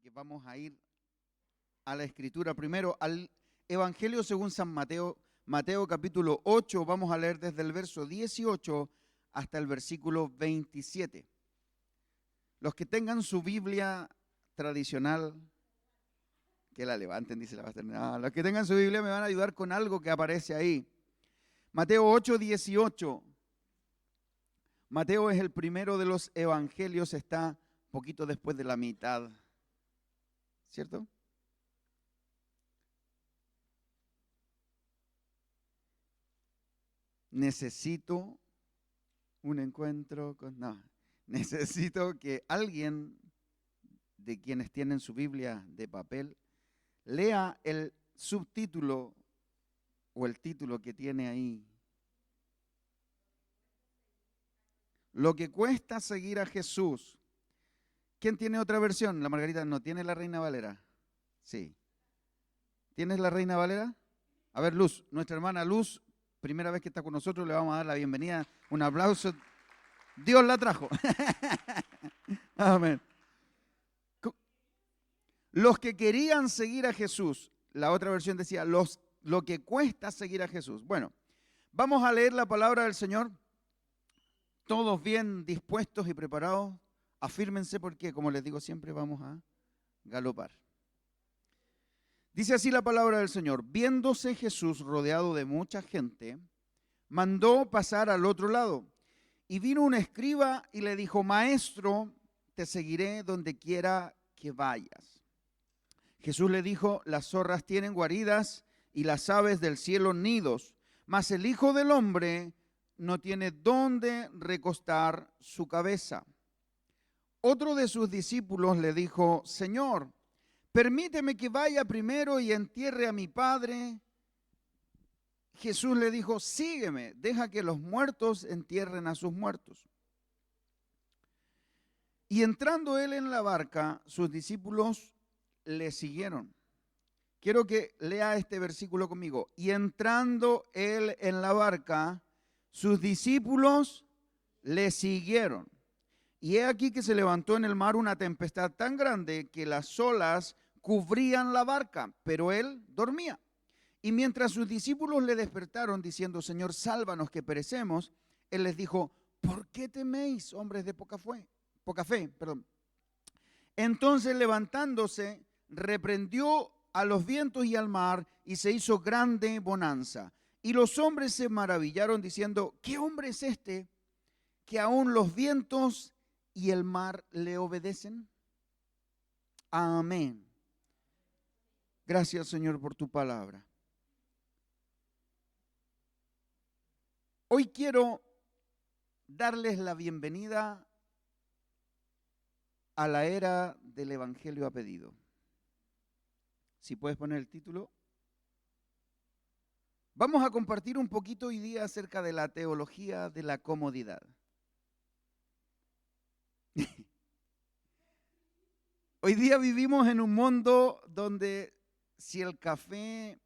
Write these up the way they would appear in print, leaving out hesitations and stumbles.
que vamos a ir a la Escritura primero, al Evangelio según San Mateo, Mateo capítulo 8, vamos a leer desde el verso 18 hasta el versículo 27. Los que tengan su Biblia tradicional, que la levanten, dice la pastora. No, los que tengan su Biblia me van a ayudar con algo que aparece ahí. Mateo 8, 18. Mateo es el primero de los evangelios, está poquito después de la mitad, ¿cierto? Necesito un encuentro con... No, necesito que alguien de quienes tienen su Biblia de papel lea el subtítulo o el título que tiene ahí. Lo que cuesta seguir a Jesús. ¿Quién tiene otra versión? La Margarita no tiene la Reina Valera. Sí. ¿Tienes la Reina Valera? A ver, Luz, nuestra hermana Luz, primera vez que está con nosotros, le vamos a dar la bienvenida. Un aplauso. Dios la trajo. Amén. Los que querían seguir a Jesús, la otra versión decía, lo que cuesta seguir a Jesús. Bueno, vamos a leer la palabra del Señor. Todos bien dispuestos y preparados. Afírmense porque, como les digo siempre, vamos a galopar. Dice así la palabra del Señor. Viéndose Jesús rodeado de mucha gente, mandó pasar al otro lado. Y vino un escriba y le dijo, Maestro, te seguiré donde quiera que vayas. Jesús le dijo, las zorras tienen guaridas y las aves del cielo nidos, mas el Hijo del Hombre no tiene dónde recostar su cabeza. Otro de sus discípulos le dijo, Señor, permíteme que vaya primero y entierre a mi padre. Jesús le dijo, sígueme, deja que los muertos entierren a sus muertos. Y entrando él en la barca, sus discípulos le siguieron. Quiero que lea este versículo conmigo. Y entrando él en la barca, sus discípulos le siguieron. Y he aquí que se levantó en el mar una tempestad tan grande que las olas cubrían la barca, pero él dormía. Y mientras sus discípulos le despertaron diciendo, Señor, sálvanos que perecemos, él les dijo, ¿por qué teméis, hombres de poca fe? Entonces levantándose, reprendió a los vientos y al mar y se hizo grande bonanza. Y los hombres se maravillaron diciendo, ¿qué hombre es este que aún los vientos y el mar le obedecen? Amén. Gracias, Señor, por tu palabra. Hoy quiero darles la bienvenida a la era del Evangelio a pedido. Si puedes poner el título. Vamos a compartir un poquito hoy día acerca de la teología de la comodidad. Hoy día vivimos en un mundo donde si el café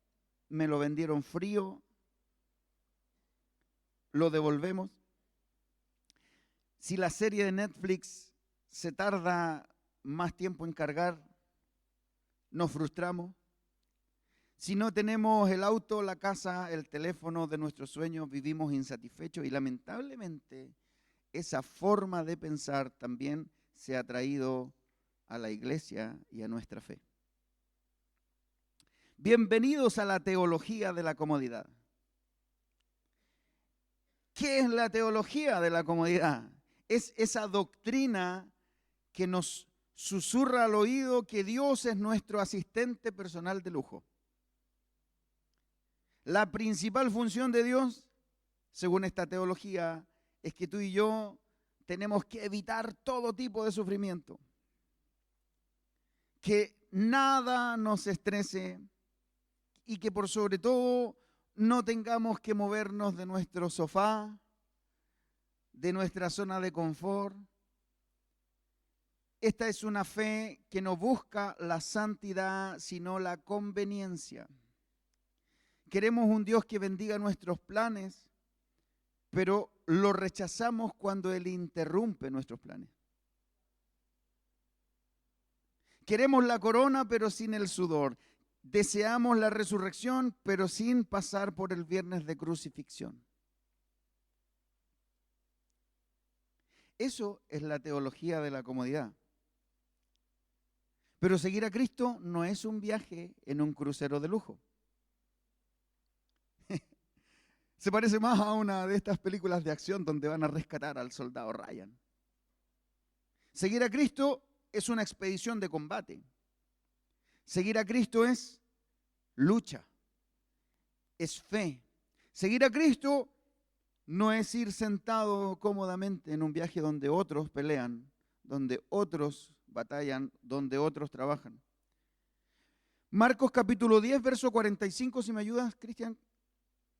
me lo vendieron frío, lo devolvemos. Si la serie de Netflix se tarda más tiempo en cargar, nos frustramos. Si no tenemos el auto, la casa, el teléfono de nuestros sueños, vivimos insatisfechos y lamentablemente esa forma de pensar también se ha traído a la iglesia y a nuestra fe. Bienvenidos a la teología de la comodidad. ¿Qué es la teología de la comodidad? Es esa doctrina que nos susurra al oído que Dios es nuestro asistente personal de lujo. La principal función de Dios, según esta teología, es que tú y yo tenemos que evitar todo tipo de sufrimiento. Que nada nos estrese y que por sobre todo no tengamos que movernos de nuestro sofá, de nuestra zona de confort. Esta es una fe que no busca la santidad, sino la conveniencia. Queremos un Dios que bendiga nuestros planes, pero lo rechazamos cuando Él interrumpe nuestros planes. Queremos la corona, pero sin el sudor. Deseamos la resurrección, pero sin pasar por el viernes de crucifixión. Eso es la teología de la comodidad. Pero seguir a Cristo no es un viaje en un crucero de lujo. Se parece más a una de estas películas de acción donde van a rescatar al soldado Ryan. Seguir a Cristo es una expedición de combate. Seguir a Cristo es lucha, es fe. Seguir a Cristo no es ir sentado cómodamente en un viaje donde otros pelean, donde otros batallan, donde otros trabajan. Marcos capítulo 10, verso 45, si me ayudas, Cristian,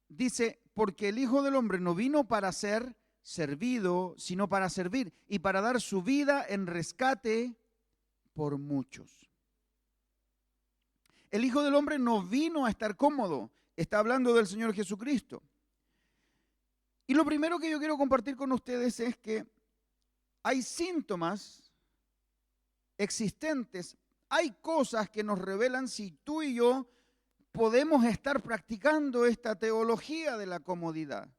dice, porque el Hijo del Hombre no vino para ser servido, sino para servir y para dar su vida en rescate por muchos. El Hijo del Hombre no vino a estar cómodo, está hablando del Señor Jesucristo. Y lo primero que yo quiero compartir con ustedes es que hay síntomas existentes, hay cosas que nos revelan si tú y yo podemos estar practicando esta teología de la comodidad.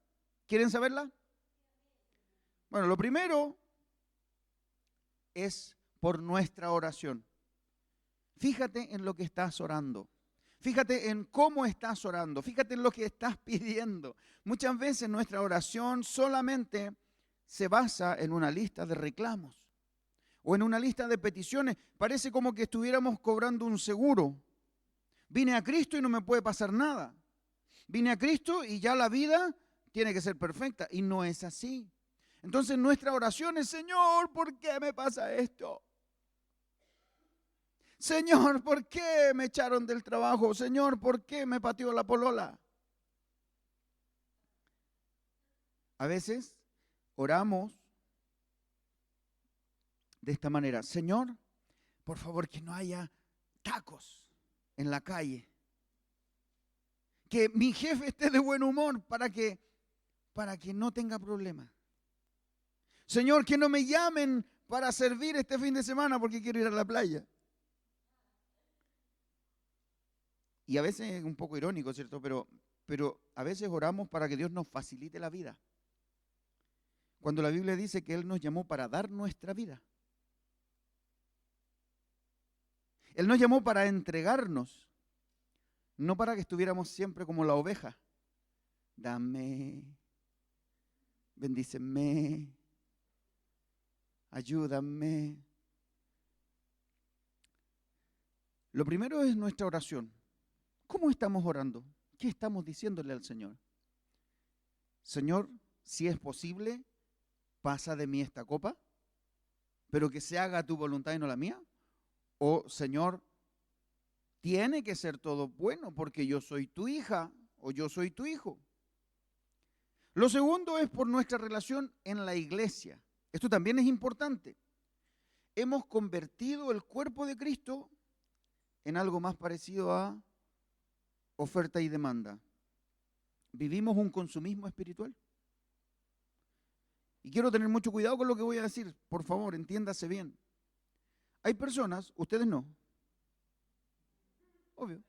¿Quieren saberla? Bueno, lo primero es por nuestra oración. Fíjate en lo que estás orando. Fíjate en cómo estás orando. Fíjate en lo que estás pidiendo. Muchas veces nuestra oración solamente se basa en una lista de reclamos o en una lista de peticiones. Parece como que estuviéramos cobrando un seguro. Vine a Cristo y no me puede pasar nada. Vine a Cristo y ya la vida tiene que ser perfecta. Y no es así. Entonces nuestra oración es, Señor, ¿por qué me pasa esto? Señor, ¿por qué me echaron del trabajo? Señor, ¿por qué me pateó la polola? A veces oramos de esta manera. Señor, por favor, que no haya tacos en la calle. Que mi jefe esté de buen humor para que no tenga problemas. Señor, que no me llamen para servir este fin de semana porque quiero ir a la playa. Y a veces es un poco irónico, ¿cierto? Pero a veces oramos para que Dios nos facilite la vida. Cuando la Biblia dice que Él nos llamó para dar nuestra vida. Él nos llamó para entregarnos, no para que estuviéramos siempre como la oveja. Dame, bendíceme, ayúdame. Lo primero es nuestra oración. ¿Cómo estamos orando? ¿Qué estamos diciéndole al Señor? Señor, si es posible, pasa de mí esta copa, pero que se haga tu voluntad y no la mía. O, Señor, tiene que ser todo bueno porque yo soy tu hija o yo soy tu hijo. Lo segundo es por nuestra relación en la iglesia. Esto también es importante. Hemos convertido el cuerpo de Cristo en algo más parecido a oferta y demanda. Vivimos un consumismo espiritual. Y quiero tener mucho cuidado con lo que voy a decir. Por favor, entiéndase bien. Hay personas, ustedes no, obvio.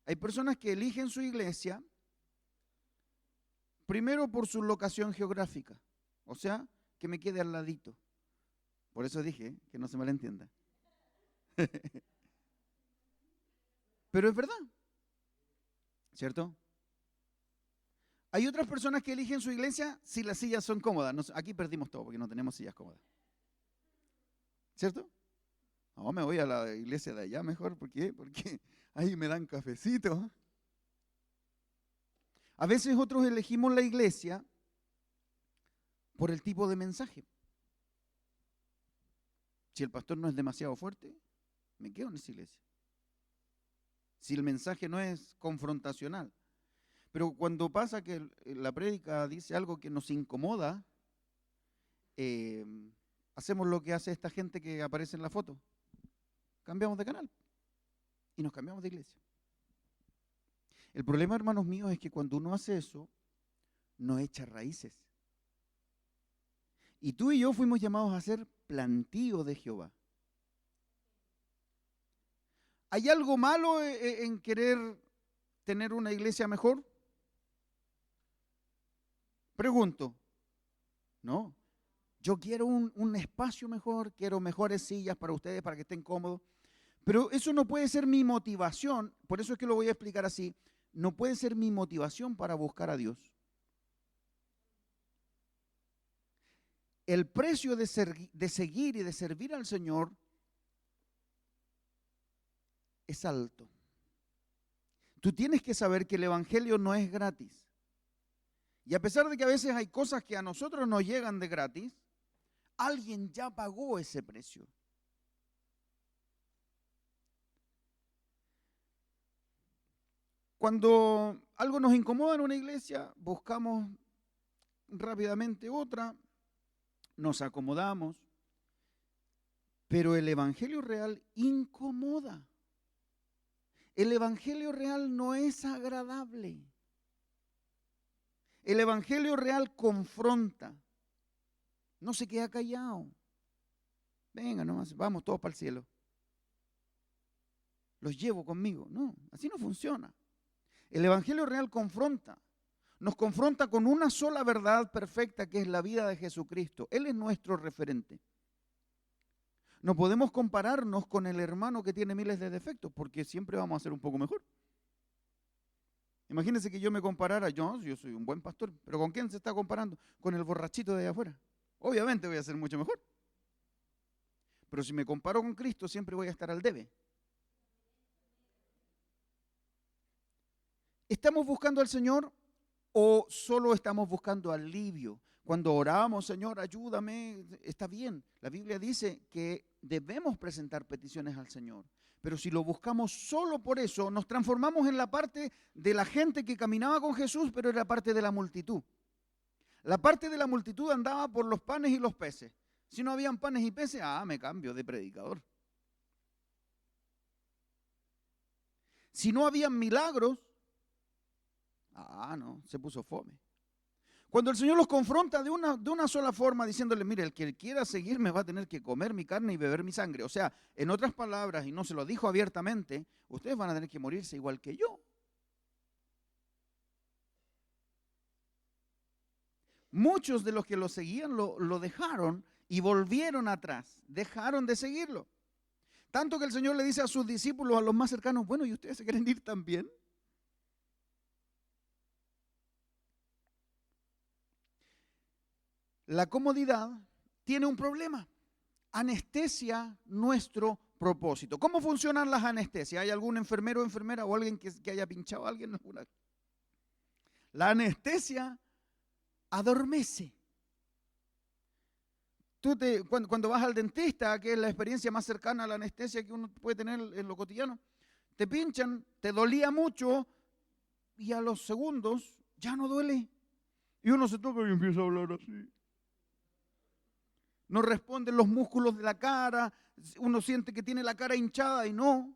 Hay personas que eligen su iglesia primero por su locación geográfica. O sea, que me quede al ladito. Por eso dije, que no se malentienda. Pero es verdad. ¿Cierto? Hay otras personas que eligen su iglesia si las sillas son cómodas. Aquí perdimos todo porque no tenemos sillas cómodas. ¿Cierto? No, me voy a la iglesia de allá mejor. ¿Por qué? Porque ahí me dan cafecito. A veces otros elegimos la iglesia por el tipo de mensaje. Si el pastor no es demasiado fuerte, me quedo en esa iglesia. Si el mensaje no es confrontacional. Pero cuando pasa que la prédica dice algo que nos incomoda, hacemos lo que hace esta gente que aparece en la foto. Cambiamos de canal y nos cambiamos de iglesia. El problema, hermanos míos, es que cuando uno hace eso, no echa raíces. Y tú y yo fuimos llamados a ser plantío de Jehová. ¿Hay algo malo en querer tener una iglesia mejor? Pregunto. No. Yo quiero un espacio mejor, quiero mejores sillas para ustedes, para que estén cómodos. Pero eso no puede ser mi motivación, por eso es que lo voy a explicar así. No puede ser mi motivación para buscar a Dios. El precio de seguir y de servir al Señor es alto. Tú tienes que saber que el Evangelio no es gratis. Y a pesar de que a veces hay cosas que a nosotros nos llegan de gratis, alguien ya pagó ese precio. Cuando algo nos incomoda en una iglesia, buscamos rápidamente otra, nos acomodamos, pero el Evangelio real incomoda. El Evangelio real no es agradable. El Evangelio real confronta. No se queda callado. Venga nomás, vamos todos para el cielo. Los llevo conmigo. No, así no funciona. El Evangelio real confronta. Nos confronta con una sola verdad perfecta, que es la vida de Jesucristo. Él es nuestro referente. No podemos compararnos con el hermano que tiene miles de defectos, porque siempre vamos a ser un poco mejor. Imagínense que yo me comparara, yo soy un buen pastor, pero ¿con quién se está comparando? Con el borrachito de allá afuera. Obviamente voy a ser mucho mejor. Pero si me comparo con Cristo, siempre voy a estar al debe. ¿Estamos buscando al Señor o solo estamos buscando alivio? Cuando oramos, Señor, ayúdame, está bien. La Biblia dice que debemos presentar peticiones al Señor. Pero si lo buscamos solo por eso, nos transformamos en la parte de la gente que caminaba con Jesús, pero era parte de la multitud. La parte de la multitud andaba por los panes y los peces. Si no habían panes y peces, me cambio de predicador. Si no habían milagros, no, se puso fome. Cuando el Señor los confronta de una sola forma, diciéndole, mire, el que quiera seguirme va a tener que comer mi carne y beber mi sangre. O sea, en otras palabras, y no se lo dijo abiertamente, ustedes van a tener que morirse igual que yo. Muchos de los que lo seguían lo dejaron y volvieron atrás, dejaron de seguirlo. Tanto que el Señor le dice a sus discípulos, a los más cercanos, bueno, ¿y ustedes se quieren ir también? La comodidad tiene un problema. Anestesia nuestro propósito. ¿Cómo funcionan las anestesias? ¿Hay algún enfermero o enfermera o alguien que haya pinchado a alguien? La anestesia adormece. Cuando vas al dentista, que es la experiencia más cercana a la anestesia que uno puede tener en lo cotidiano, te pinchan, te dolía mucho y a los segundos ya no duele. Y uno se toca y empieza a hablar así. No responden los músculos de la cara, uno siente que tiene la cara hinchada y no.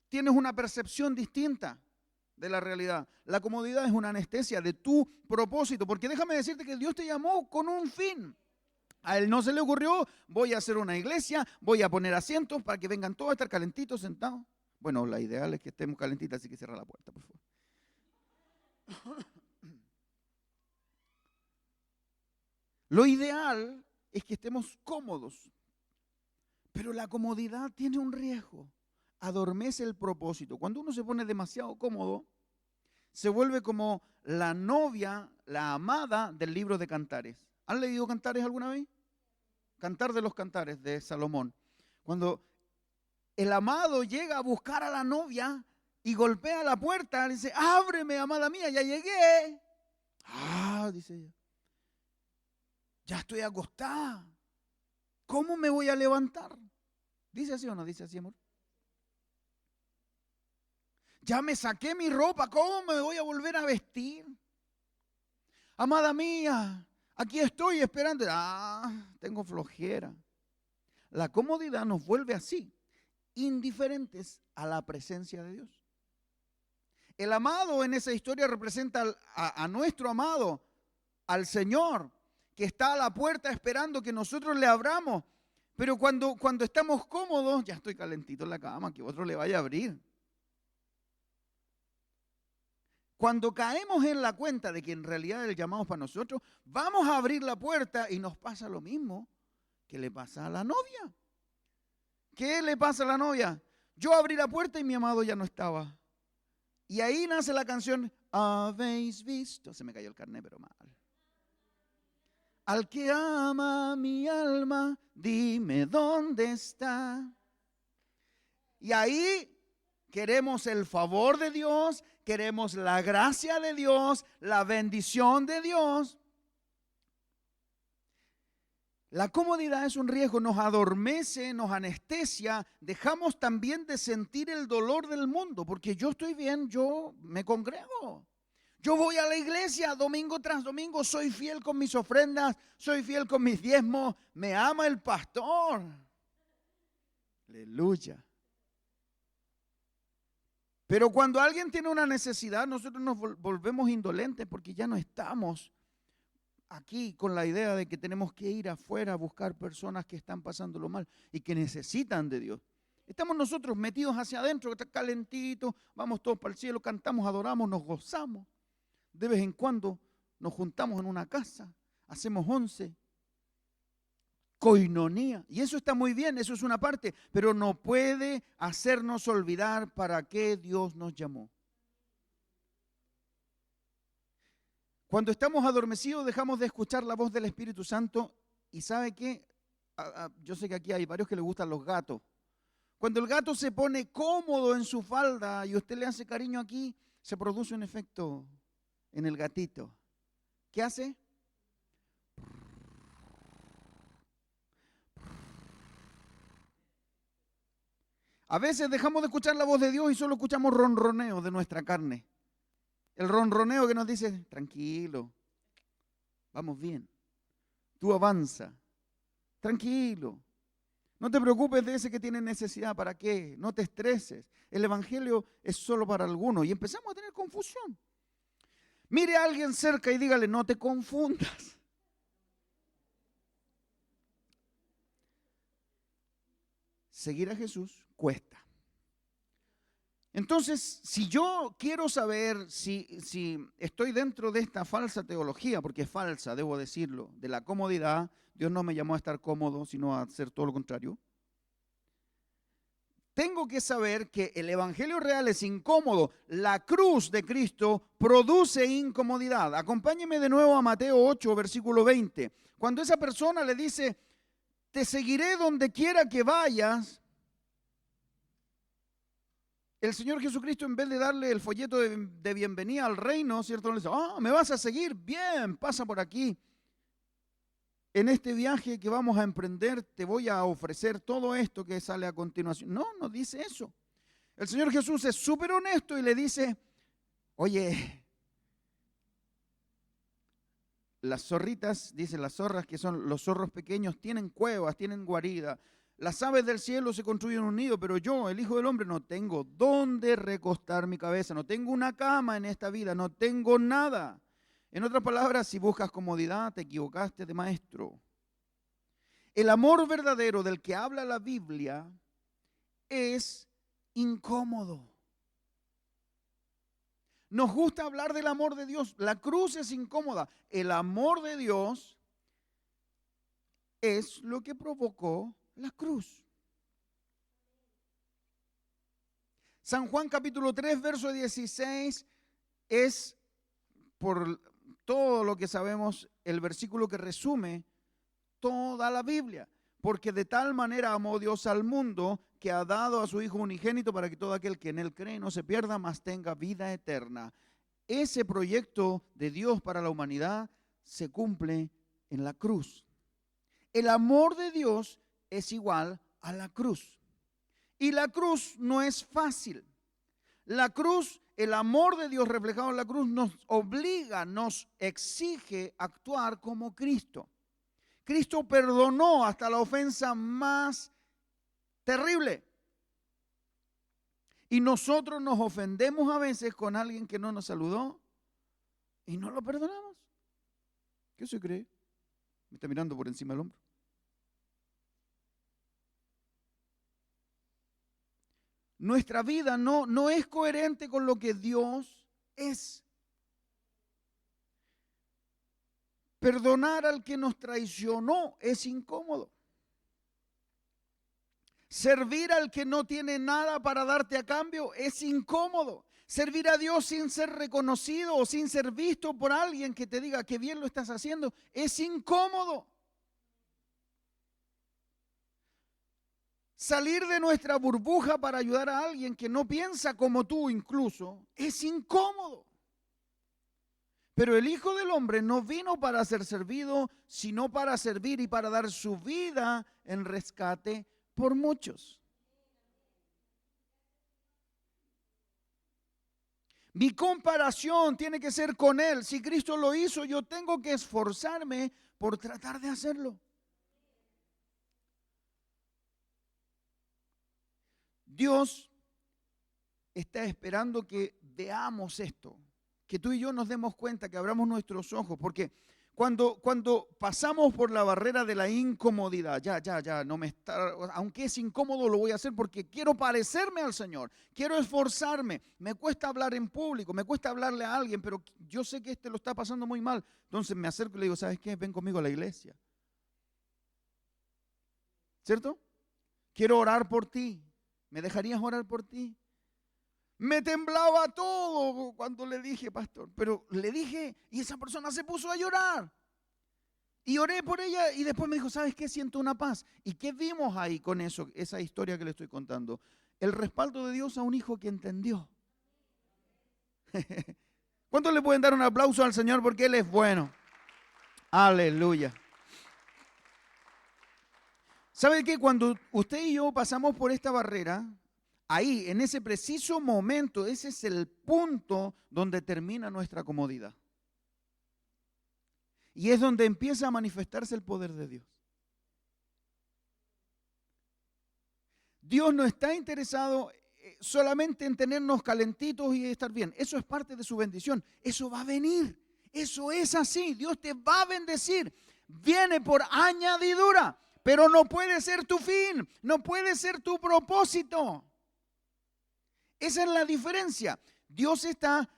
Tienes una percepción distinta de la realidad. La comodidad es una anestesia de tu propósito, porque déjame decirte que Dios te llamó con un fin. A Él no se le ocurrió, voy a hacer una iglesia, voy a poner asientos para que vengan todos a estar calentitos, sentados. Bueno, la ideal es que estemos calentitas, así que cierra la puerta, por favor. Lo ideal es que estemos cómodos, pero la comodidad tiene un riesgo, adormece el propósito. Cuando uno se pone demasiado cómodo, se vuelve como la novia, la amada del libro de Cantares. ¿Han leído Cantares alguna vez? Cantar de los Cantares de Salomón. Cuando el amado llega a buscar a la novia y golpea la puerta, le dice, ábreme, amada mía, ya llegué. Dice ella. Ya estoy acostada. ¿Cómo me voy a levantar? ¿Dice así o no dice así, amor? Ya me saqué mi ropa. ¿Cómo me voy a volver a vestir? Amada mía, aquí estoy esperando. Tengo flojera. La comodidad nos vuelve así, indiferentes a la presencia de Dios. El amado en esa historia representa a nuestro amado, al Señor, que está a la puerta esperando que nosotros le abramos. Pero cuando estamos cómodos, ya estoy calentito en la cama, que otro le vaya a abrir. Cuando caemos en la cuenta de que en realidad el llamado es para nosotros, vamos a abrir la puerta y nos pasa lo mismo que le pasa a la novia. ¿Qué le pasa a la novia? Yo abrí la puerta y mi amado ya no estaba. Y ahí nace la canción, habéis visto, se me cayó el carnet, pero mal. Al que ama mi alma, dime dónde está. Y ahí queremos el favor de Dios, queremos la gracia de Dios, la bendición de Dios. La comodidad es un riesgo, nos adormece, nos anestesia, dejamos también de sentir el dolor del mundo, porque yo estoy bien, yo me congrego. Yo voy a la iglesia domingo tras domingo, soy fiel con mis ofrendas, soy fiel con mis diezmos, me ama el pastor. Aleluya. Pero cuando alguien tiene una necesidad, nosotros nos volvemos indolentes porque ya no estamos aquí con la idea de que tenemos que ir afuera a buscar personas que están pasándolo mal y que necesitan de Dios. Estamos nosotros metidos hacia adentro, está calentito, vamos todos para el cielo, cantamos, adoramos, nos gozamos. De vez en cuando nos juntamos en una casa, hacemos 11, coinonía, y eso está muy bien, eso es una parte, pero no puede hacernos olvidar para qué Dios nos llamó. Cuando estamos adormecidos dejamos de escuchar la voz del Espíritu Santo y ¿sabe qué? Yo sé que aquí hay varios que les gustan los gatos. Cuando el gato se pone cómodo en su falda y usted le hace cariño aquí, se produce un efecto en el gatito. ¿Qué hace? A veces dejamos de escuchar la voz de Dios y solo escuchamos ronroneo de nuestra carne. El ronroneo que nos dice, tranquilo, vamos bien, tú avanza, tranquilo, no te preocupes de ese que tiene necesidad, ¿para qué? No te estreses, el evangelio es solo para algunos y empezamos a tener confusión. Mire a alguien cerca y dígale, no te confundas. Seguir a Jesús cuesta. Entonces, si yo quiero saber si estoy dentro de esta falsa teología, porque es falsa, debo decirlo, de la comodidad, Dios no me llamó a estar cómodo, sino a hacer todo lo contrario. Tengo que saber que el evangelio real es incómodo. La cruz de Cristo produce incomodidad. Acompáñeme de nuevo a Mateo 8, versículo 20. Cuando esa persona le dice, te seguiré donde quiera que vayas, el Señor Jesucristo, en vez de darle el folleto de bienvenida al reino, ¿cierto? Le dice, me vas a seguir, bien, pasa por aquí. En este viaje que vamos a emprender, te voy a ofrecer todo esto que sale a continuación. No, no dice eso. El Señor Jesús es súper honesto y le dice, oye, las zorritas, dice las zorras, que son los zorros pequeños, tienen cuevas, tienen guarida. Las aves del cielo se construyen un nido, pero yo, el Hijo del Hombre, no tengo dónde recostar mi cabeza, no tengo una cama en esta vida, no tengo nada. En otras palabras, si buscas comodidad, te equivocaste de maestro. El amor verdadero del que habla la Biblia es incómodo. Nos gusta hablar del amor de Dios. La cruz es incómoda. El amor de Dios es lo que provocó la cruz. San Juan capítulo 3, verso 16 es, por todo lo que sabemos, el versículo que resume toda la Biblia. Porque de tal manera amó Dios al mundo que ha dado a su Hijo unigénito para que todo aquel que en él cree no se pierda, mas tenga vida eterna. Ese proyecto de Dios para la humanidad se cumple en la cruz. El amor de Dios es igual a la cruz. Y la cruz no es fácil. La cruz, el amor de Dios reflejado en la cruz nos obliga, nos exige actuar como Cristo. Cristo perdonó hasta la ofensa más terrible. Y nosotros nos ofendemos a veces con alguien que no nos saludó y no lo perdonamos. ¿Qué se cree? Me está mirando por encima del hombro. nuestra vida no es coherente con lo que Dios es. Perdonar al que nos traicionó es incómodo. Servir al que no tiene nada para darte a cambio es incómodo. Servir a Dios sin ser reconocido o sin ser visto por alguien que te diga que bien lo estás haciendo es incómodo. Salir de nuestra burbuja para ayudar a alguien que no piensa como tú incluso es incómodo. Pero el Hijo del Hombre no vino para ser servido, sino para servir y para dar su vida en rescate por muchos. Mi comparación tiene que ser con Él. Si Cristo lo hizo, yo tengo que esforzarme por tratar de hacerlo. Dios está esperando que veamos esto, que tú y yo nos demos cuenta, que abramos nuestros ojos, porque cuando pasamos por la barrera de la incomodidad, no me está, aunque es incómodo lo voy a hacer porque quiero parecerme al Señor, quiero esforzarme, me cuesta hablar en público, me cuesta hablarle a alguien, pero yo sé que lo está pasando muy mal, entonces me acerco y le digo, ¿sabes qué? Ven conmigo a la iglesia. ¿Cierto? Quiero orar por ti. ¿Me dejarías orar por ti? Me temblaba todo cuando le dije, pastor, pero le dije y esa persona se puso a llorar. Y oré por ella y después me dijo, ¿sabes qué? Siento una paz. ¿Y qué vimos ahí con eso, esa historia que le estoy contando? El respaldo de Dios a un hijo que entendió. ¿Cuántos le pueden dar un aplauso al Señor porque Él es bueno? Aleluya. ¿Sabe qué? Cuando usted y yo pasamos por esta barrera, ahí, en ese preciso momento, ese es el punto donde termina nuestra comodidad. Y es donde empieza a manifestarse el poder de Dios. Dios no está interesado solamente en tenernos calentitos y estar bien. Eso es parte de su bendición. Eso va a venir. Eso es así. Dios te va a bendecir. Viene por añadidura. Pero no puede ser tu fin, no puede ser tu propósito. Esa es la diferencia. Dios está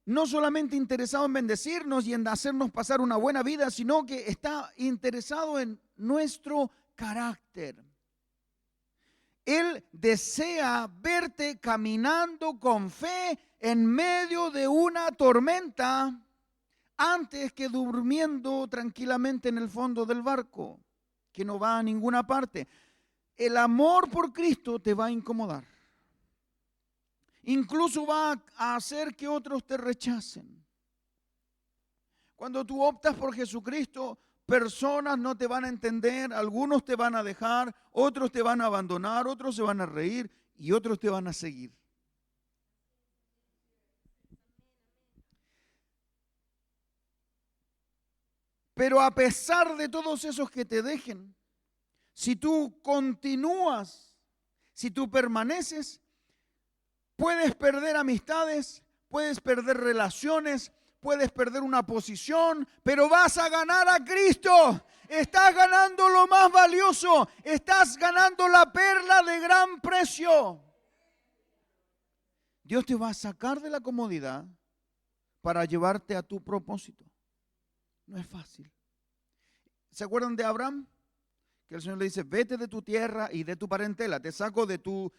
no solamente interesado en bendecirnos y en hacernos pasar una buena vida, sino que está interesado en nuestro carácter. Él desea verte caminando con fe en medio de una tormenta antes que durmiendo tranquilamente en el fondo del barco, que no va a ninguna parte. El amor por Cristo te va a incomodar. Incluso va a hacer que otros te rechacen. Cuando tú optas por Jesucristo, personas no te van a entender, algunos te van a dejar, otros te van a abandonar, otros se van a reír y otros te van a seguir. Pero a pesar de todos esos que te dejen, si tú continúas, si tú permaneces, puedes perder amistades, puedes perder relaciones, puedes perder una posición, pero vas a ganar a Cristo. Estás ganando lo más valioso, estás ganando la perla de gran precio. Dios te va a sacar de la comodidad para llevarte a tu propósito. No es fácil. ¿Se acuerdan de Abraham? Que el Señor le dice, vete de tu tierra y de tu parentela, te saco de tu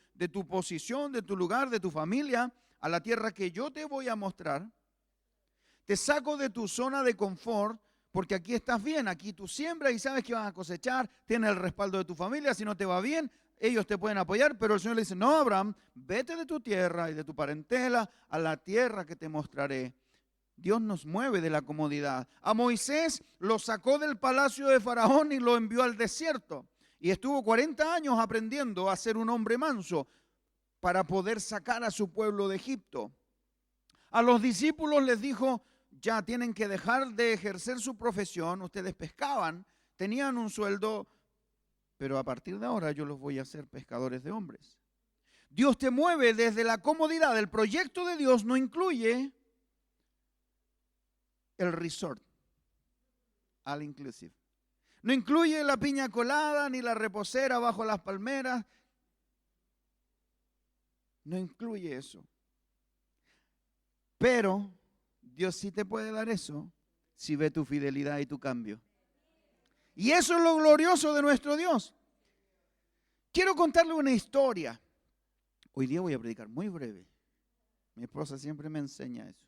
posición, de tu lugar, de tu familia, a la tierra que yo te voy a mostrar. Te saco de tu zona de confort, porque aquí estás bien, aquí tú siembras y sabes que vas a cosechar, tienes el respaldo de tu familia, si no te va bien, ellos te pueden apoyar, pero el Señor le dice, no, Abraham, vete de tu tierra y de tu parentela a la tierra que te mostraré. Dios nos mueve de la comodidad. A Moisés lo sacó del palacio de Faraón y lo envió al desierto. Y estuvo 40 años aprendiendo a ser un hombre manso para poder sacar a su pueblo de Egipto. A los discípulos les dijo, ya tienen que dejar de ejercer su profesión. Ustedes pescaban, tenían un sueldo, pero a partir de ahora yo los voy a hacer pescadores de hombres. Dios te mueve desde la comodidad. El proyecto de Dios no incluye el resort, all inclusive. No incluye la piña colada ni la reposera bajo las palmeras. no incluye eso. Pero Dios sí te puede dar eso si ve tu fidelidad y tu cambio. Y eso es lo glorioso de nuestro Dios. Quiero contarle una historia. Hoy día voy a predicar muy breve. Mi esposa siempre me enseña eso.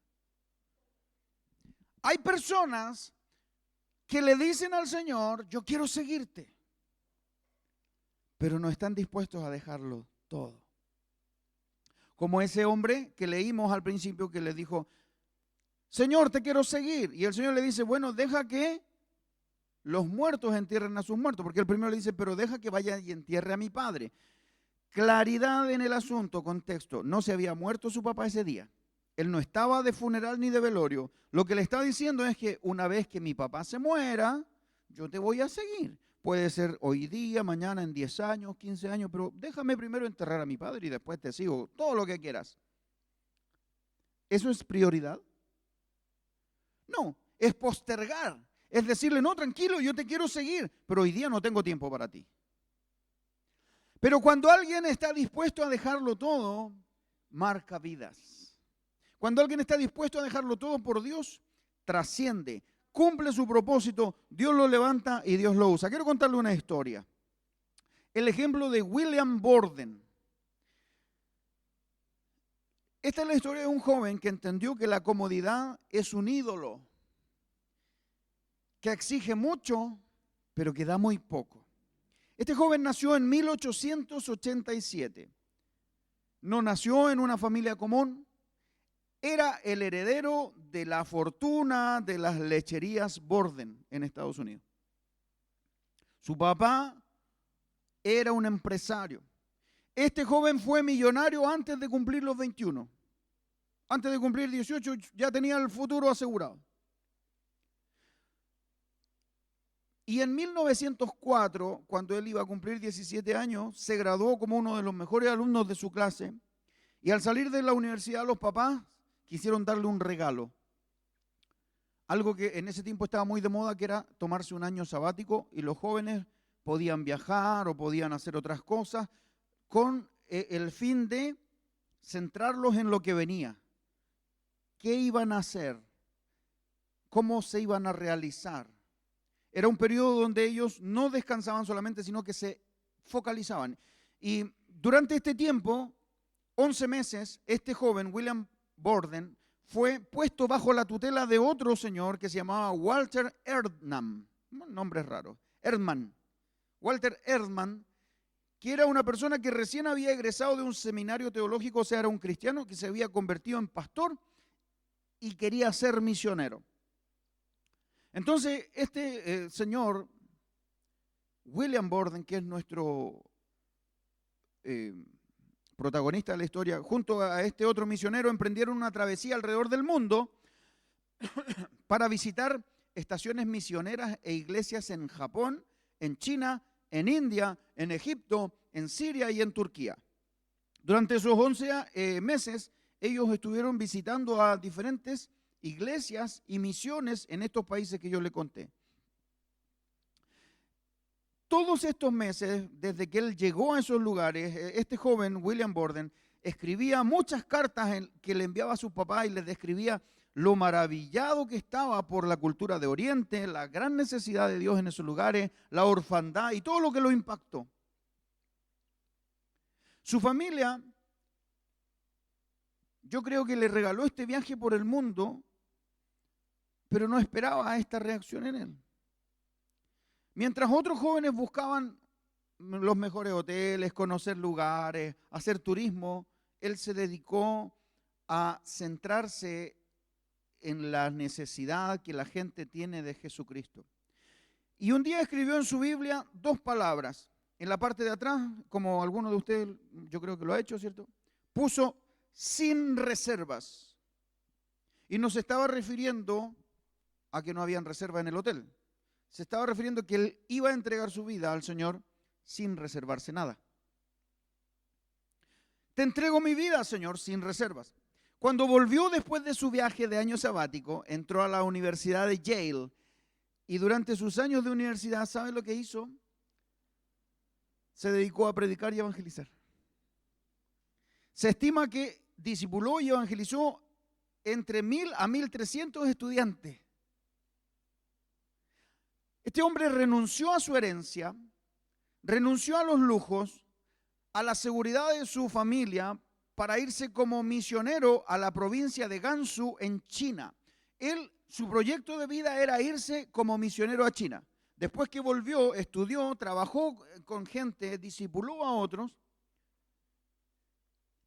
Hay personas que le dicen al Señor, yo quiero seguirte, pero no están dispuestos a dejarlo todo. Como ese hombre que leímos al principio que le dijo, Señor, te quiero seguir. Y el Señor le dice, bueno, deja que los muertos entierren a sus muertos. Porque el primero le dice, pero deja que vaya y entierre a mi padre. Claridad en el asunto, contexto. No se había muerto su papá ese día. Él no estaba de funeral ni de velorio. Lo que le está diciendo es que una vez que mi papá se muera, yo te voy a seguir. Puede ser hoy día, mañana, en 10 años, 15 años, pero déjame primero enterrar a mi padre y después te sigo, todo lo que quieras. ¿Eso es prioridad? No, es postergar. Es decirle, no, tranquilo, yo te quiero seguir, pero hoy día no tengo tiempo para ti. Pero cuando alguien está dispuesto a dejarlo todo, marca vidas. Cuando alguien está dispuesto a dejarlo todo por Dios, trasciende, cumple su propósito, Dios lo levanta y Dios lo usa. Quiero contarle una historia. El ejemplo de William Borden. Esta es la historia de un joven que entendió que la comodidad es un ídolo, que exige mucho, pero que da muy poco. Este joven nació en 1887. No nació en una familia común. Era el heredero de la fortuna de las lecherías Borden en Estados Unidos. Su papá era un empresario. Este joven fue millonario antes de cumplir los 21. Antes de cumplir 18 ya tenía el futuro asegurado. Y en 1904, cuando él iba a cumplir 17 años, se graduó como uno de los mejores alumnos de su clase. Y al salir de la universidad, los papás quisieron darle un regalo. Algo que en ese tiempo estaba muy de moda, que era tomarse un año sabático, y los jóvenes podían viajar o podían hacer otras cosas con el fin de centrarlos en lo que venía. ¿Qué iban a hacer? ¿Cómo se iban a realizar? Era un periodo donde ellos no descansaban solamente, sino que se focalizaban. Y durante este tiempo, 11 meses, este joven, William Borden, fue puesto bajo la tutela de otro señor que se llamaba Walter Erdman. Un nombre raro. Erdman. Walter Erdman, que era una persona que recién había egresado de un seminario teológico, o sea, era un cristiano que se había convertido en pastor y quería ser misionero. Entonces, este señor, William Borden, que es nuestro protagonista de la historia, junto a este otro misionero, emprendieron una travesía alrededor del mundo para visitar estaciones misioneras e iglesias en Japón, en China, en India, en Egipto, en Siria y en Turquía. Durante esos 11 meses, ellos estuvieron visitando a diferentes iglesias y misiones en estos países que yo le conté. Todos estos meses, desde que él llegó a esos lugares, este joven, William Borden, escribía muchas cartas que le enviaba a su papá y les describía lo maravillado que estaba por la cultura de Oriente, la gran necesidad de Dios en esos lugares, la orfandad y todo lo que lo impactó. Su familia, yo creo que le regaló este viaje por el mundo, pero no esperaba esta reacción en él. Mientras otros jóvenes buscaban los mejores hoteles, conocer lugares, hacer turismo, él se dedicó a centrarse en la necesidad que la gente tiene de Jesucristo. Y un día escribió en su Biblia 2 palabras. En la parte de atrás, como alguno de ustedes, yo creo que lo ha hecho, ¿cierto? Puso sin reservas. Y no se estaba refiriendo a que no habían reserva en el hotel. Se estaba refiriendo a que él iba a entregar su vida al Señor sin reservarse nada. Te entrego mi vida, Señor, sin reservas. Cuando volvió después de su viaje de año sabático, entró a la Universidad de Yale y durante sus años de universidad, ¿saben lo que hizo? Se dedicó a predicar y evangelizar. Se estima que discipuló y evangelizó entre 1.000 a 1.300 estudiantes. Este hombre renunció a su herencia, renunció a los lujos, a la seguridad de su familia para irse como misionero a la provincia de Gansu en China. Su proyecto de vida era irse como misionero a China. Después que volvió, estudió, trabajó con gente, discipuló a otros.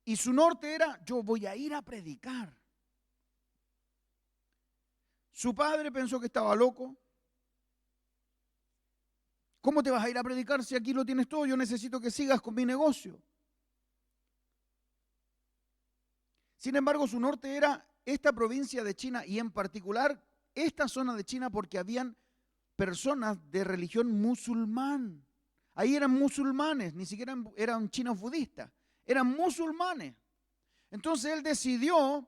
Y su norte era, yo voy a ir a predicar. Su padre pensó que estaba loco. ¿Cómo te vas a ir a predicar si aquí lo tienes todo? Yo necesito que sigas con mi negocio. Sin embargo, su norte era esta provincia de China y en particular esta zona de China porque habían personas de religión musulmán. Ahí eran musulmanes, ni siquiera eran chinos budistas, eran musulmanes. Entonces él decidió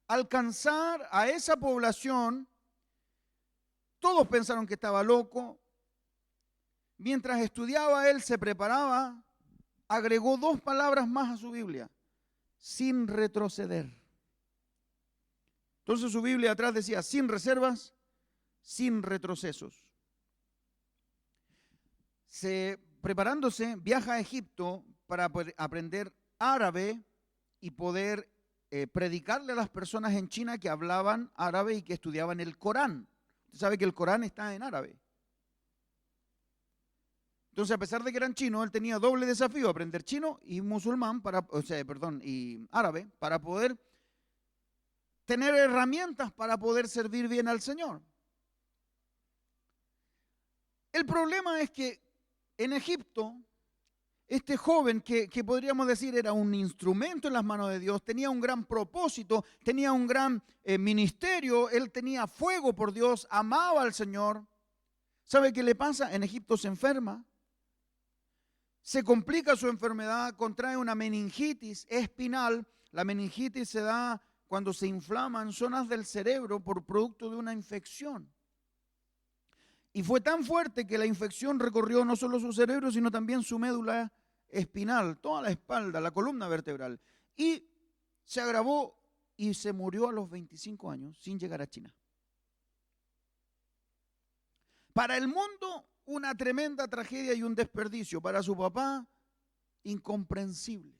alcanzar a esa población. Todos pensaron que estaba loco. Mientras estudiaba, él se preparaba, agregó 2 palabras más a su Biblia: sin retroceder. Entonces su Biblia atrás decía: sin reservas, sin retrocesos. Preparándose, viaja a Egipto para poder aprender árabe y poder predicarle a las personas en China que hablaban árabe y que estudiaban el Corán. Usted sabe que el Corán está en árabe. Entonces, a pesar de que eran chinos, él tenía doble desafío: aprender chino y musulmán, y árabe, para poder tener herramientas para poder servir bien al Señor. El problema es que en Egipto, este joven que podríamos decir era un instrumento en las manos de Dios, tenía un gran propósito, tenía un gran ministerio, él tenía fuego por Dios, amaba al Señor. ¿Sabe qué le pasa? En Egipto se enferma. Se complica su enfermedad, contrae una meningitis espinal. La meningitis se da cuando se inflaman zonas del cerebro por producto de una infección. Y fue tan fuerte que la infección recorrió no solo su cerebro, sino también su médula espinal, toda la espalda, la columna vertebral. Y se agravó y se murió a los 25 años sin llegar a China. Para el mundo, una tremenda tragedia y un desperdicio. Para su papá, incomprensible.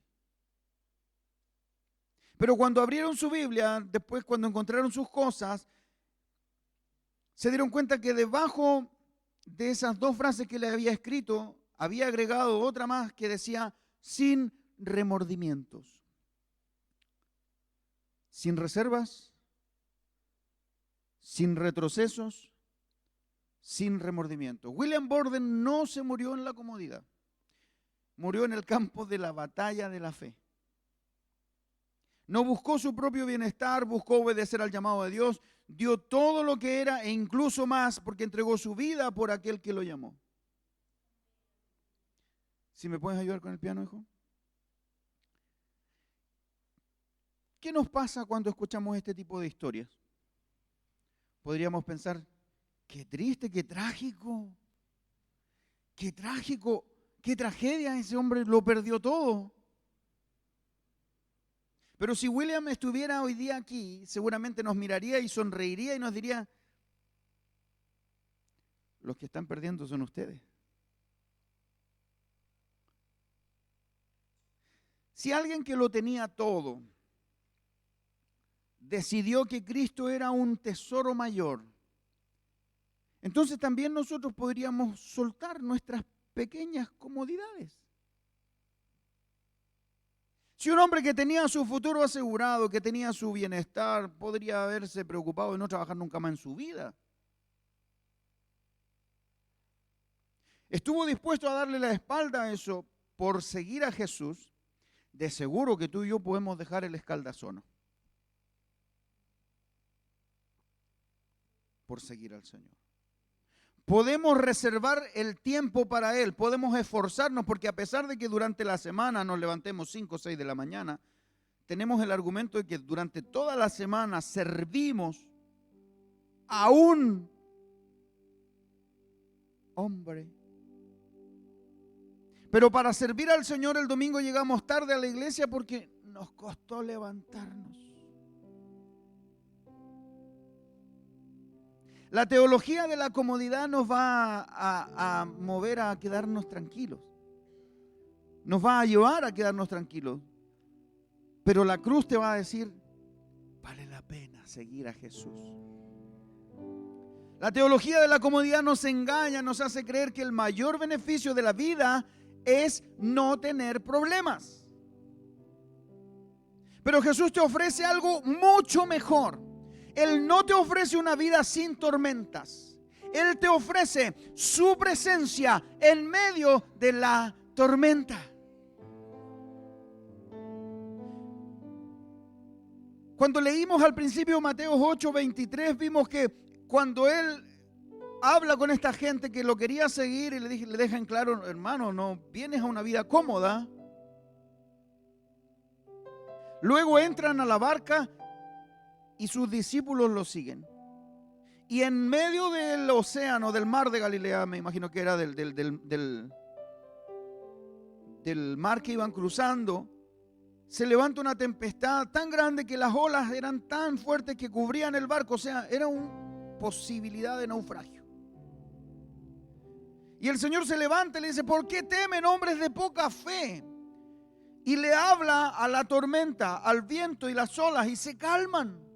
Pero cuando abrieron su Biblia, después cuando encontraron sus cosas, se dieron cuenta que debajo de esas 2 frases que le había escrito, había agregado otra más que decía: sin remordimientos. Sin reservas, sin retrocesos, sin remordimiento. William Borden no se murió en la comodidad, murió en el campo de la batalla de la fe. No buscó su propio bienestar, buscó obedecer al llamado de Dios, dio todo lo que era e incluso más, porque entregó su vida por aquel que lo llamó. ¿Sí me puedes ayudar con el piano, hijo? ¿Qué nos pasa cuando escuchamos este tipo de historias? Podríamos pensar: qué triste, qué trágico, qué tragedia, ese hombre lo perdió todo. Pero si William estuviera hoy día aquí, seguramente nos miraría y sonreiría y nos diría: los que están perdiendo son ustedes. Si alguien que lo tenía todo decidió que Cristo era un tesoro mayor, entonces también nosotros podríamos soltar nuestras pequeñas comodidades. Si un hombre que tenía su futuro asegurado, que tenía su bienestar, podría haberse preocupado de no trabajar nunca más en su vida. Estuvo dispuesto a darle la espalda a eso por seguir a Jesús. De seguro que tú y yo podemos dejar el escaldazono por seguir al Señor. Podemos reservar el tiempo para Él, podemos esforzarnos, porque a pesar de que durante la semana nos levantemos 5 o 6 de la mañana, tenemos el argumento de que durante toda la semana servimos a un hombre. Pero para servir al Señor el domingo llegamos tarde a la iglesia porque nos costó levantarnos. La teología de la comodidad nos va a mover a quedarnos tranquilos. Nos va a llevar a quedarnos tranquilos. Pero la cruz te va a decir, vale la pena seguir a Jesús. La teología de la comodidad nos engaña, nos hace creer que el mayor beneficio de la vida es no tener problemas. Pero Jesús te ofrece algo mucho mejor. Él no te ofrece una vida sin tormentas. Él te ofrece su presencia en medio de la tormenta. Cuando leímos al principio Mateo 8:23, vimos que cuando Él habla con esta gente que lo quería seguir y le dejan claro, hermano, no vienes a una vida cómoda. Luego entran a la barca y sus discípulos lo siguen. Y en medio del océano, del mar de Galilea, me imagino que era del mar que iban cruzando, se levanta una tempestad tan grande que las olas eran tan fuertes que cubrían el barco. O sea, era una posibilidad de naufragio. Y el Señor se levanta y le dice, ¿por qué temen, hombres de poca fe? Y le habla a la tormenta, al viento y las olas, y se calman.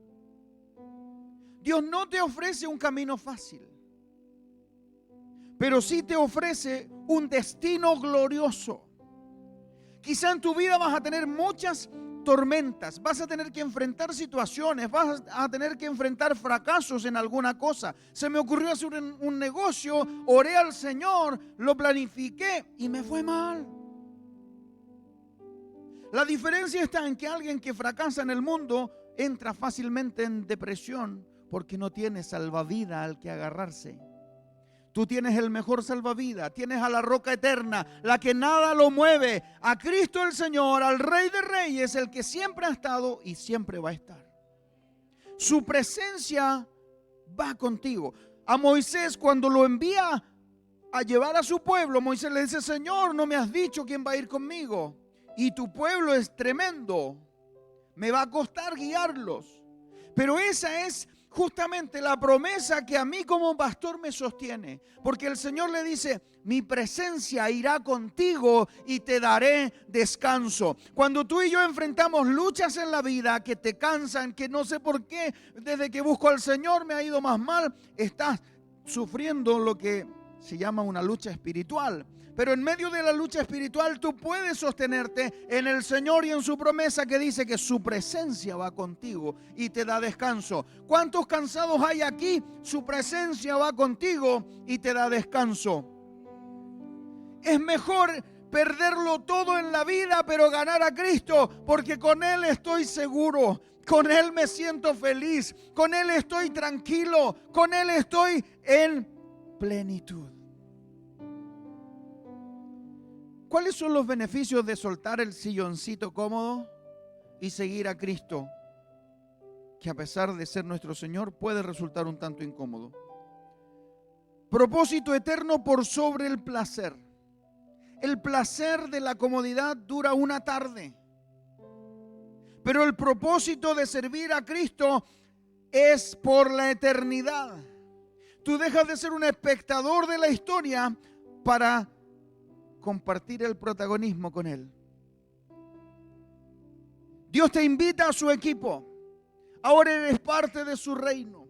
Dios no te ofrece un camino fácil, pero sí te ofrece un destino glorioso. Quizá en tu vida vas a tener muchas tormentas, vas a tener que enfrentar situaciones, vas a tener que enfrentar fracasos en alguna cosa. Se me ocurrió hacer un negocio, oré al Señor, lo planifiqué y me fue mal. La diferencia está en que alguien que fracasa en el mundo entra fácilmente en depresión porque no tiene salvavidas al que agarrarse. Tú tienes el mejor salvavidas, tienes a la roca eterna, la que nada lo mueve, a Cristo el Señor, al Rey de Reyes, el que siempre ha estado y siempre va a estar. Su presencia va contigo. A Moisés, cuando lo envía a llevar a su pueblo, Moisés le dice, Señor, no me has dicho quién va a ir conmigo. Y tu pueblo es tremendo, me va a costar guiarlos. Pero esa es justamente la promesa que a mí como pastor me sostiene, porque el Señor le dice, mi presencia irá contigo y te daré descanso. Cuando tú y yo enfrentamos luchas en la vida que te cansan, que no sé por qué, desde que busco al Señor me ha ido más mal, estás sufriendo lo que se llama una lucha espiritual. Pero en medio de la lucha espiritual tú puedes sostenerte en el Señor y en su promesa que dice que su presencia va contigo y te da descanso. ¿Cuántos cansados hay aquí? Su presencia va contigo y te da descanso. Es mejor perderlo todo en la vida, pero ganar a Cristo, porque con Él estoy seguro. Con Él me siento feliz. Con Él estoy tranquilo. Con Él estoy en plenitud. ¿Cuáles son los beneficios de soltar el silloncito cómodo y seguir a Cristo? Que a pesar de ser nuestro Señor puede resultar un tanto incómodo. Propósito eterno por sobre el placer. El placer de la comodidad dura una tarde. Pero el propósito de servir a Cristo es por la eternidad. Tú dejas de ser un espectador de la historia para compartir el protagonismo con Él. Dios te invita a su equipo. Ahora eres parte de su reino.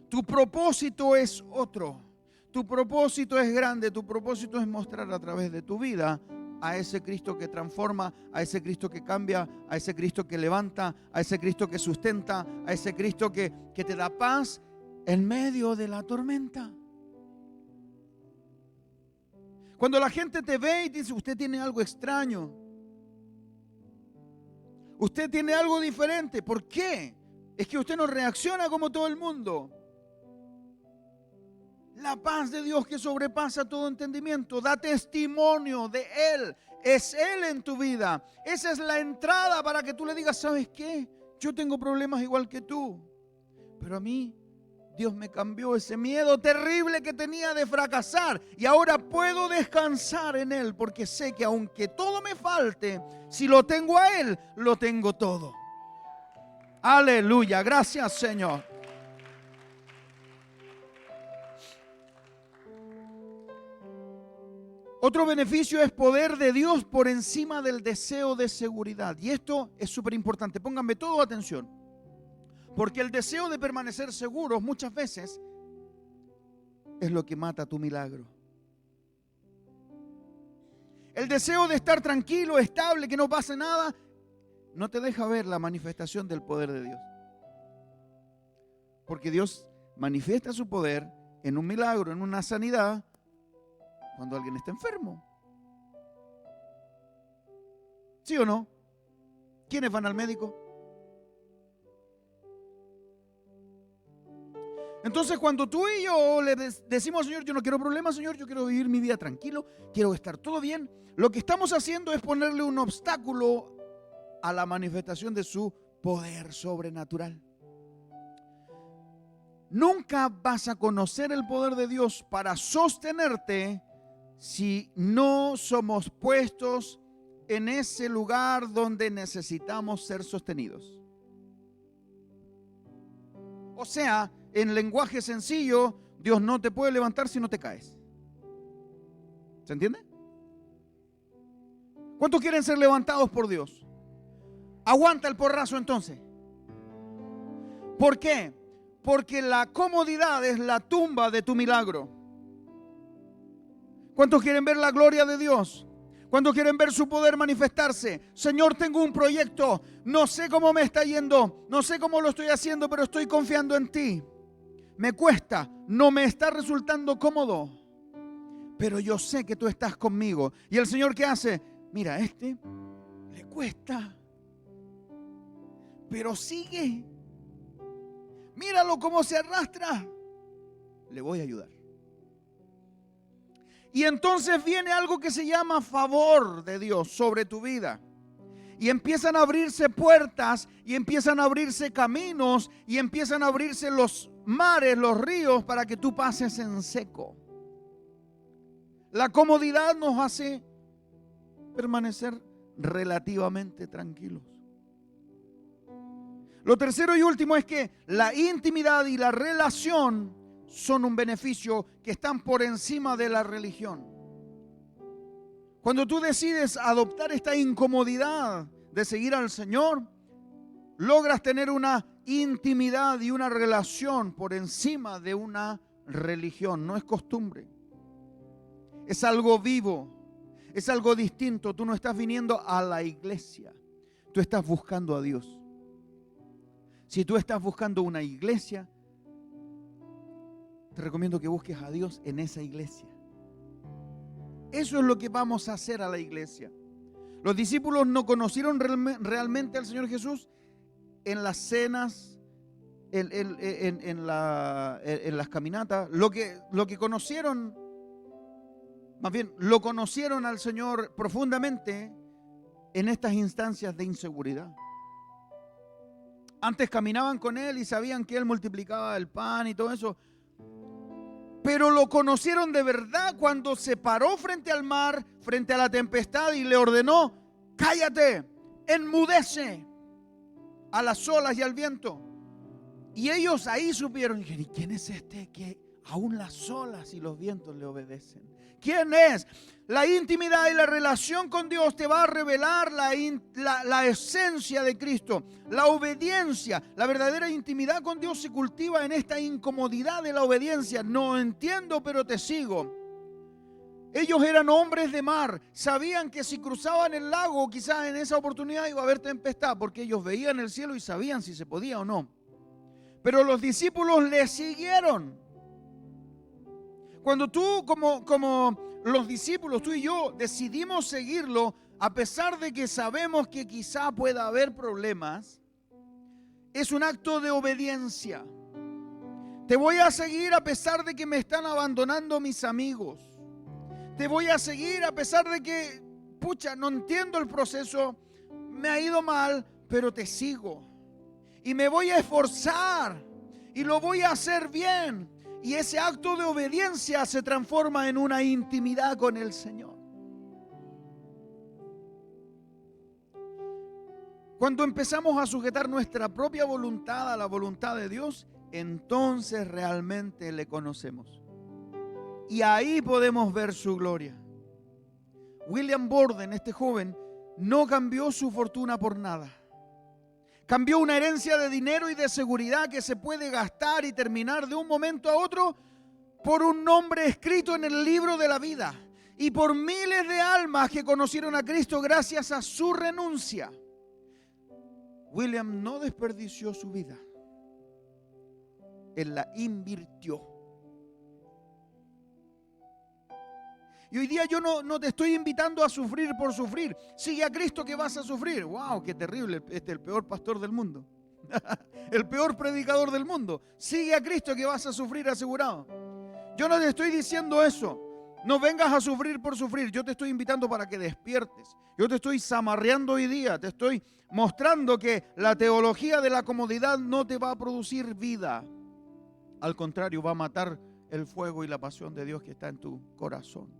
Tu propósito es otro. Tu propósito es grande. Tu propósito es mostrar a través de tu vida a ese Cristo que transforma, a ese Cristo que cambia, a ese Cristo que levanta, a ese Cristo que sustenta, a ese Cristo que te da paz en medio de la tormenta. Cuando la gente te ve y dice, usted tiene algo extraño, usted tiene algo diferente. ¿Por qué? Es que usted no reacciona como todo el mundo. La paz de Dios que sobrepasa todo entendimiento da testimonio de Él. Es Él en tu vida. Esa es la entrada para que tú le digas, ¿sabes qué? Yo tengo problemas igual que tú, pero a mí Dios me cambió ese miedo terrible que tenía de fracasar y ahora puedo descansar en Él porque sé que aunque todo me falte, si lo tengo a Él, lo tengo todo. Aleluya, gracias Señor. Otro beneficio es poder de Dios por encima del deseo de seguridad. Y esto es súper importante, pónganme todo atención. Porque el deseo de permanecer seguros muchas veces es lo que mata tu milagro. El deseo de estar tranquilo, estable, que no pase nada, no te deja ver la manifestación del poder de Dios. Porque Dios manifiesta su poder en un milagro, en una sanidad, cuando alguien está enfermo. ¿Sí o no? ¿Quiénes van al médico? Entonces cuando tú y yo le decimos al Señor, yo no quiero problemas, Señor, yo quiero vivir mi vida tranquilo, quiero estar todo bien, lo que estamos haciendo es ponerle un obstáculo a la manifestación de su poder sobrenatural. Nunca vas a conocer el poder de Dios para sostenerte si no somos puestos en ese lugar donde necesitamos ser sostenidos. O sea, en lenguaje sencillo, Dios no te puede levantar si no te caes. ¿Se entiende? ¿Cuántos quieren ser levantados por Dios? Aguanta el porrazo entonces. ¿Por qué? Porque la comodidad es la tumba de tu milagro. ¿Cuántos quieren ver la gloria de Dios? ¿Cuántos quieren ver su poder manifestarse? Señor, tengo un proyecto, no sé cómo me está yendo, no sé cómo lo estoy haciendo, pero estoy confiando en ti. Me cuesta, no me está resultando cómodo, pero yo sé que tú estás conmigo. ¿Y el Señor qué hace? Mira, a este le cuesta, pero sigue. Míralo cómo se arrastra. Le voy a ayudar. Y entonces viene algo que se llama favor de Dios sobre tu vida. Y empiezan a abrirse puertas, y empiezan a abrirse caminos, y empiezan a abrirse los mares, los ríos, para que tú pases en seco. La comodidad nos hace permanecer relativamente tranquilos. Lo tercero y último es que la intimidad y la relación son un beneficio que están por encima de la religión. Cuando tú decides adoptar esta incomodidad de seguir al Señor, logras tener una intimidad y una relación por encima de una religión. No es costumbre, es algo vivo, es algo distinto. Tú no estás viniendo a la iglesia, tú estás buscando a Dios. Si tú estás buscando una iglesia, te recomiendo que busques a Dios en esa iglesia. Eso es lo que vamos a hacer a la iglesia. Los discípulos no conocieron realmente al Señor Jesús en las cenas, en las caminatas. Lo que conocieron, más bien, lo conocieron al Señor profundamente en estas instancias de inseguridad. Antes caminaban con Él y sabían que Él multiplicaba el pan y todo eso. Pero lo conocieron de verdad cuando se paró frente al mar, frente a la tempestad y le ordenó: cállate, enmudece a las olas y al viento. Y ellos ahí supieron, ¿y quién es este que aún las olas y los vientos le obedecen? ¿Quién es? La intimidad y la relación con Dios te va a revelar la esencia de Cristo, la obediencia. La verdadera intimidad con Dios se cultiva en esta incomodidad de la obediencia. No entiendo, pero te sigo. Ellos eran hombres de mar, sabían que si cruzaban el lago, quizás en esa oportunidad iba a haber tempestad, porque ellos veían el cielo y sabían si se podía o no. Pero los discípulos le siguieron. Cuando tú, como los discípulos, tú y yo, decidimos seguirlo, a pesar de que sabemos que quizá pueda haber problemas, es un acto de obediencia. Te voy a seguir a pesar de que me están abandonando mis amigos. Te voy a seguir a pesar de que, no entiendo el proceso, me ha ido mal, pero te sigo. Y me voy a esforzar. y lo voy a hacer bien. Y ese acto de obediencia se transforma en una intimidad con el Señor. Cuando empezamos a sujetar nuestra propia voluntad a la voluntad de Dios, entonces realmente le conocemos. Y ahí podemos ver su gloria. William Borden, este joven, no cambió su fortuna por nada. Cambió una herencia de dinero y de seguridad que se puede gastar y terminar de un momento a otro por un nombre escrito en el libro de la vida y por miles de almas que conocieron a Cristo gracias a su renuncia. William no desperdició su vida, él la invirtió. Y hoy día yo no te estoy invitando a sufrir por sufrir. Sigue a Cristo que vas a sufrir. ¡Wow! ¡Qué terrible! Este es el peor pastor del mundo. El peor predicador del mundo. Sigue a Cristo que vas a sufrir asegurado. Yo no te estoy diciendo eso. No vengas a sufrir por sufrir. Yo te estoy invitando para que despiertes. Yo te estoy zamarreando hoy día. Te estoy mostrando que la teología de la comodidad no te va a producir vida. Al contrario, va a matar el fuego y la pasión de Dios que está en tu corazón.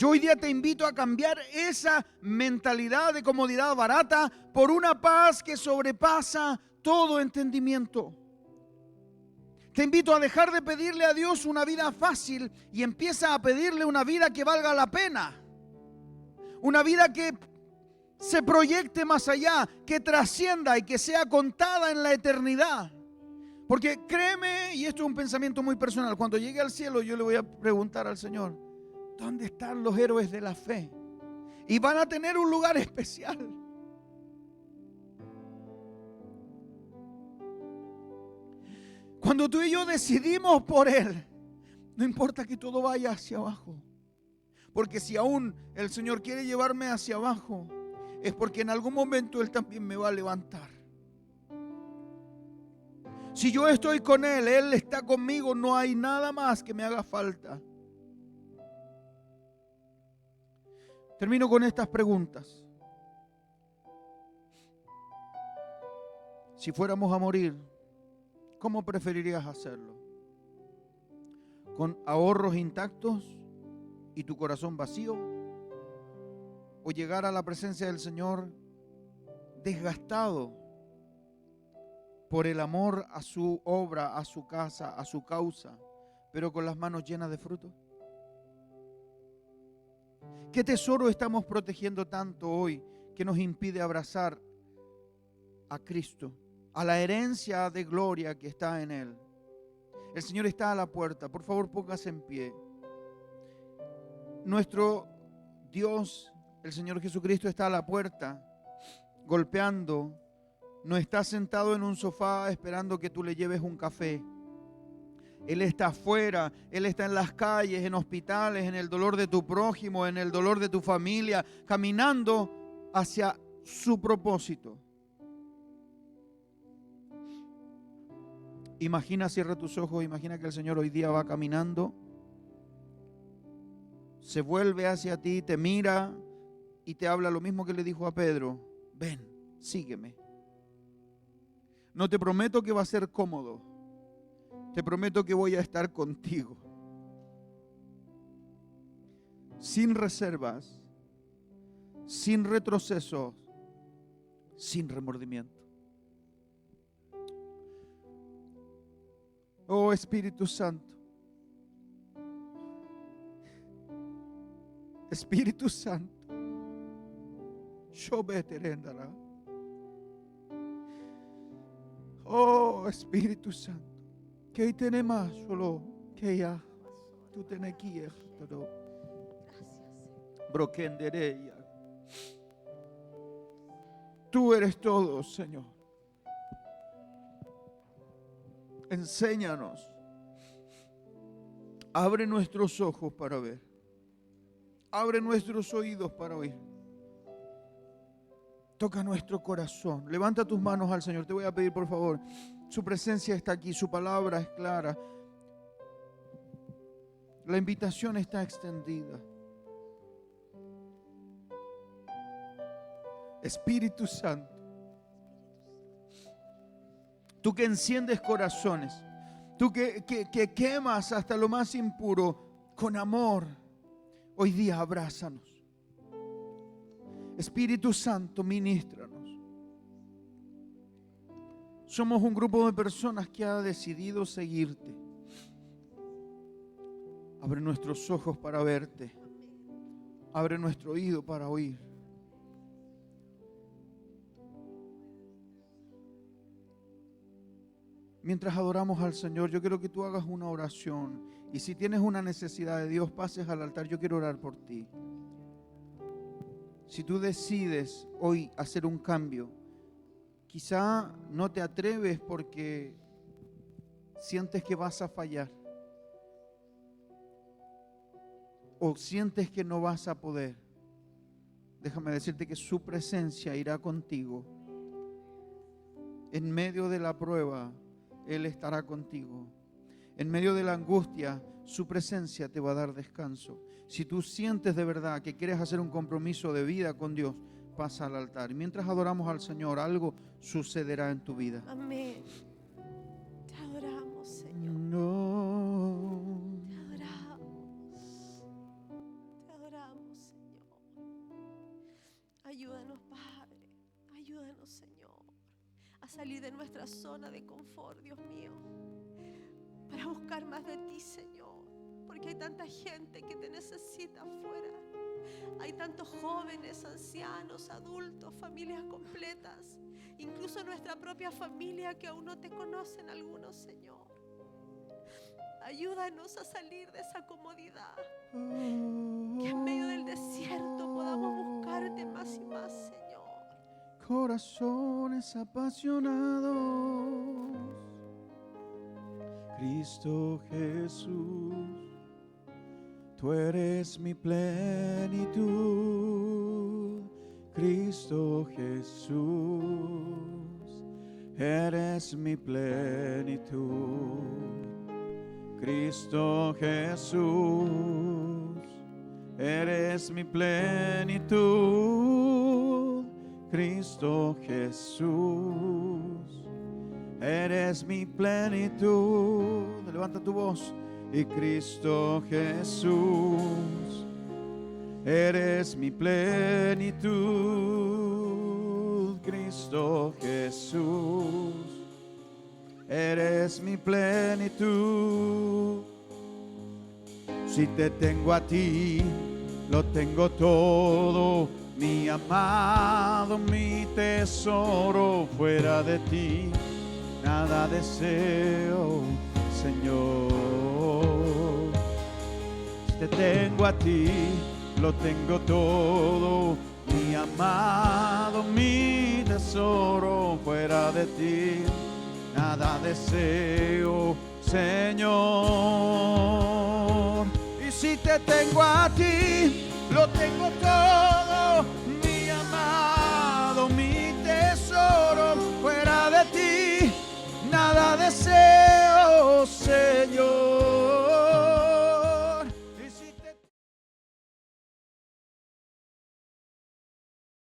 Yo hoy día te invito a cambiar esa mentalidad de comodidad barata por una paz que sobrepasa todo entendimiento. Te invito a dejar de pedirle a Dios una vida fácil y empieza a pedirle una vida que valga la pena. Una vida que se proyecte más allá, que trascienda y que sea contada en la eternidad. Porque créeme, y esto es un pensamiento muy personal, cuando llegue al cielo yo le voy a preguntar al Señor, ¿dónde están los héroes de la fe? Y van a tener un lugar especial. Cuando tú y yo decidimos por Él, no importa que todo vaya hacia abajo. Porque si aún el Señor quiere llevarme hacia abajo, es porque en algún momento Él también me va a levantar. Si yo estoy con Él, Él está conmigo, no hay nada más que me haga falta. Termino con estas preguntas. Si fuéramos a morir, ¿cómo preferirías hacerlo? ¿Con ahorros intactos y tu corazón vacío? ¿O llegar a la presencia del Señor desgastado por el amor a su obra, a su casa, a su causa, pero con las manos llenas de fruto? ¿Qué tesoro estamos protegiendo tanto hoy que nos impide abrazar a Cristo, a la herencia de gloria que está en Él? El Señor está a la puerta. Por favor, póngase en pie. Nuestro Dios, el Señor Jesucristo, está a la puerta, golpeando. No está sentado en un sofá esperando que tú le lleves un café. Él está afuera, Él está en las calles, en hospitales, en el dolor de tu prójimo, en el dolor de tu familia, caminando hacia su propósito. Imagina, cierra tus ojos, imagina que el Señor hoy día va caminando, se vuelve hacia ti, te mira y te habla lo mismo que le dijo a Pedro: ven, sígueme. No te prometo que va a ser cómodo. Te prometo que voy a estar contigo. Sin reservas, sin retrocesos, sin remordimiento. Oh Espíritu Santo. Espíritu Santo. Yo veterendara. Oh Espíritu Santo. Que tiene más solo que ya tú tenés que todo brokendereya. Tú eres todo, Señor. Enséñanos. Abre nuestros ojos para ver. Abre nuestros oídos para oír. Toca nuestro corazón. Levanta tus manos al Señor. Te voy a pedir, por favor. Su presencia está aquí. Su palabra es clara. La invitación está extendida. Espíritu Santo, tú que enciendes corazones, tú que quemas hasta lo más impuro con amor, hoy día abrázanos. Espíritu Santo, ministranos. Somos un grupo de personas que ha decidido seguirte. Abre nuestros ojos para verte. Abre nuestro oído para oír. Mientras adoramos al Señor, yo quiero que tú hagas una oración. Y si tienes una necesidad de Dios, pases al altar. Yo quiero orar por ti. Si tú decides hoy hacer un cambio, quizá no te atreves porque sientes que vas a fallar. O sientes que no vas a poder. Déjame decirte que su presencia irá contigo. En medio de la prueba, Él estará contigo. En medio de la angustia, su presencia te va a dar descanso. Si tú sientes de verdad que quieres hacer un compromiso de vida con Dios, pasa al altar. Y mientras adoramos al Señor, algo sucederá en tu vida. Amén. Te adoramos, Señor. No. Te adoramos. Te adoramos, Señor. Ayúdanos, Padre. Ayúdanos, Señor, a salir de nuestra zona de confort, Dios mío, para buscar más de ti, Señor. Porque hay tanta gente que te necesita afuera. Hay tantos jóvenes, ancianos, adultos, familias completas. Incluso nuestra propia familia que aún no te conocen algunos, Señor. Ayúdanos a salir de esa comodidad. Que en medio del desierto podamos buscarte más y más, Señor. Corazones apasionados, Cristo Jesús, tú eres mi plenitud. Cristo Jesús, eres mi plenitud. Cristo Jesús, eres mi plenitud. Cristo Jesús, eres mi plenitud. Levanta tu voz. Y Cristo Jesús, eres mi plenitud. Cristo Jesús, eres mi plenitud. Si te tengo a ti, lo tengo todo. Mi amado, mi tesoro, fuera de ti nada deseo, Señor. Si te tengo a ti, lo tengo todo. Mi amado, mi tesoro, fuera de ti nada deseo, Señor. Y si te tengo a ti, lo tengo todo.